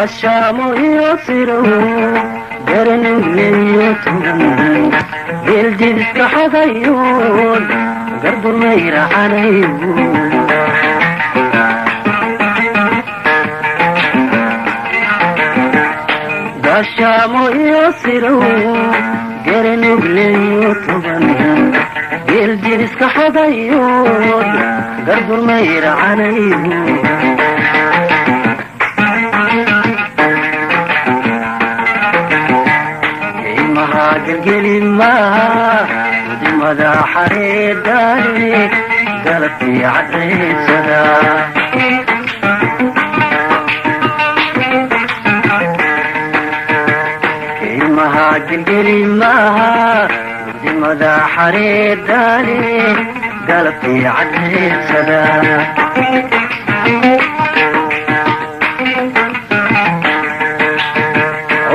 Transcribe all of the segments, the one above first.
gaashaamo iyo sirow garanugliyo tugan geeldidiska xadayoon gardurmayracanayo gaashaamo iyo sirow garanugliyo tugan geeldidiska xadayoon gardurmayracanayo gelgelimaa udimada xareedane galabtii caddaysada kaymaha gelgelimaa udimada xareedane galabtii caddaysada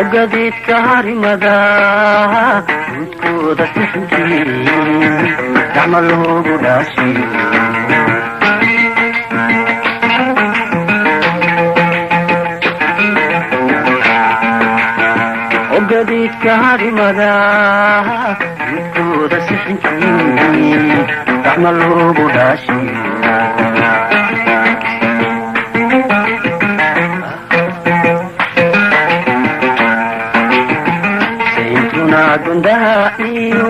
ogadidka harimada gudkooda sixnkii gacma loogu dhaashiyo ogadidka harimada gudkooda sixnkii gacma loogu dhaashiyo gundaha iyo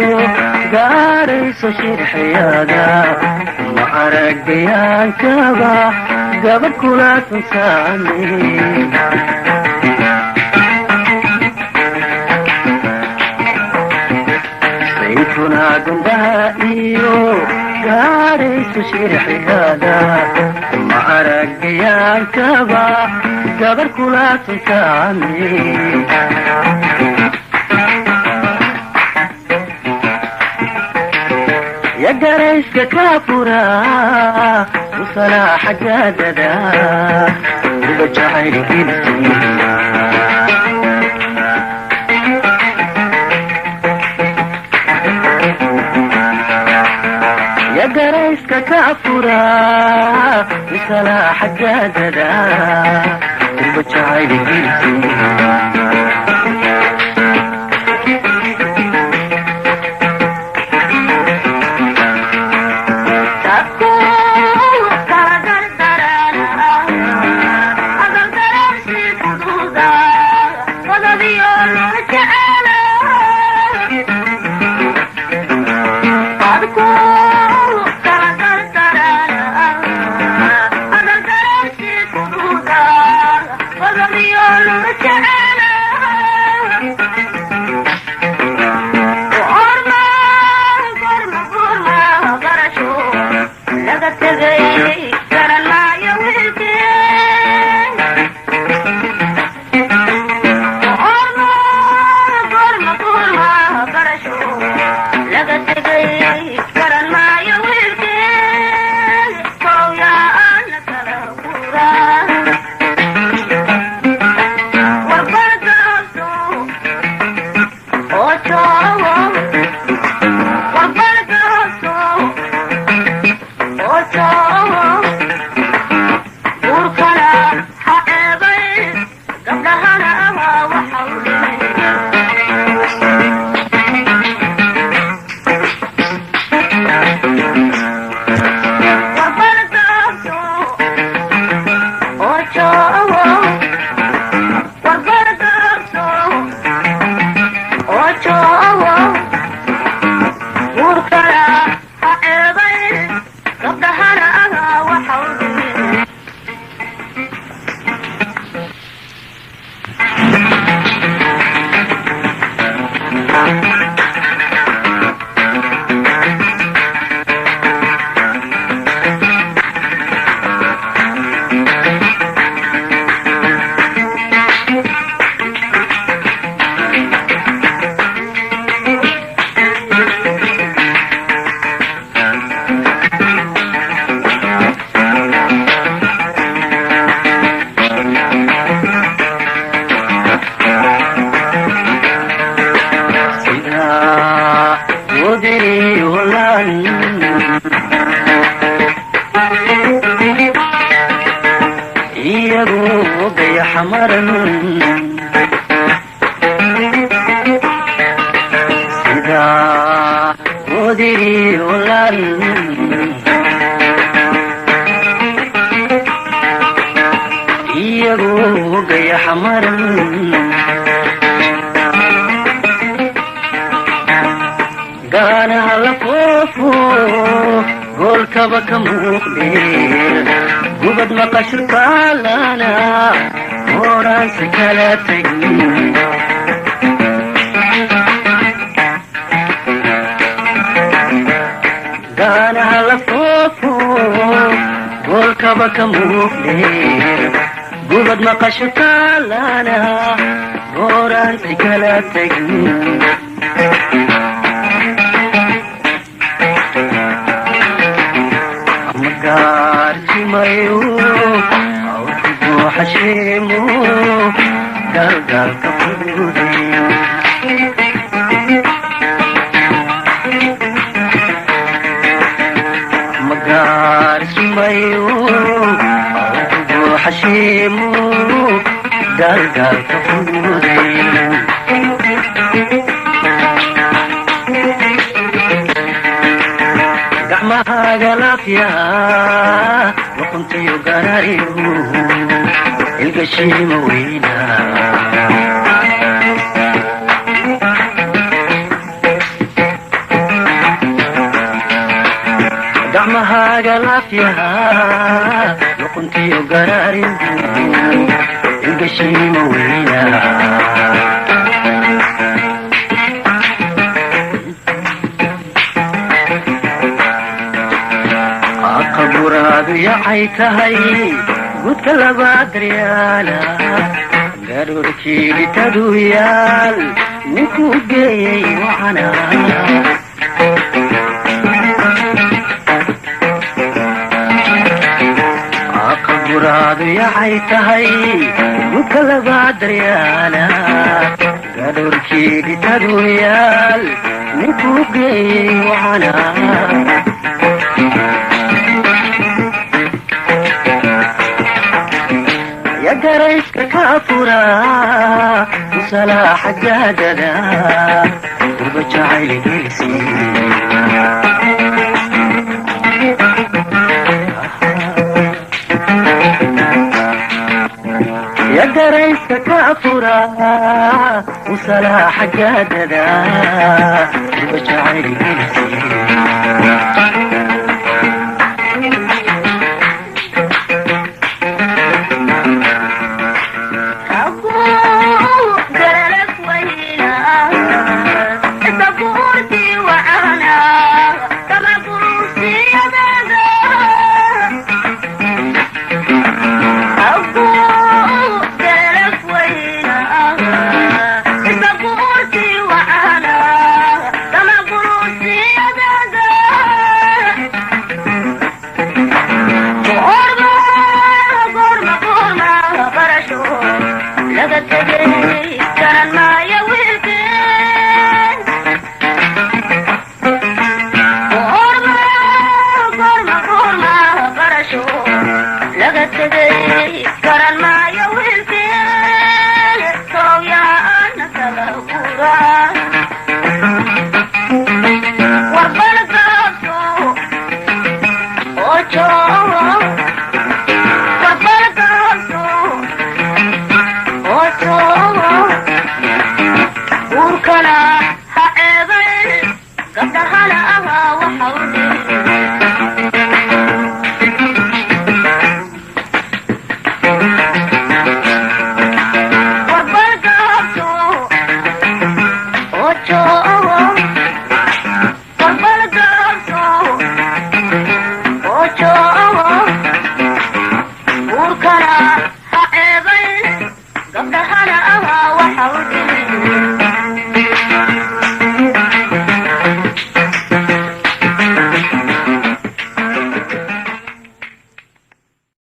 gaarayso shirxiyada ma aragayaankaba gabadh kula tunsaane saytuna gundaha iyo gaarayso shirxiyada ma aragayaankaba gabadh kula tunsaane يقريشك كافورا وصلاح جاددا وبجعير كنسي يقريشك كافورا وصلاح جاددا وبجعير كنسي Oh, xamaran sidaa ودي ولان iyagoo gaya xamaran gaanaha la foofo goolkaba ka muuqdeen gubad maqashurkaalana horaansi kala tegin gaanaha la foofo goolkaba ka muuqdeen gubad maqashurkaalana horaansi kala tegin gaarsimayo awrku xasheemo galgalka fududeeyo magaarsimayo awrku xasheemo galgalka fududeeyo gacmahaagalafya waquntiyo garariyo ilgashiima weyna gacmahaagalafya waquntiyo garariyo ilgashiima weyna qaburaadu yacay tahay gudka labaadriyaala garoorkii dhitadu yaal ninkuu geeyey wacana qaburaadu yacay tahay gudka labaadriyaala garoorkii dhitadu yaal ninkuu geeyey wacana garayska ka furaa salaaxa gaadada durba jacayli gelsi ya garayska ka furaa salaaxa gaadada durba jacayli gelsi laga tagay garan maayo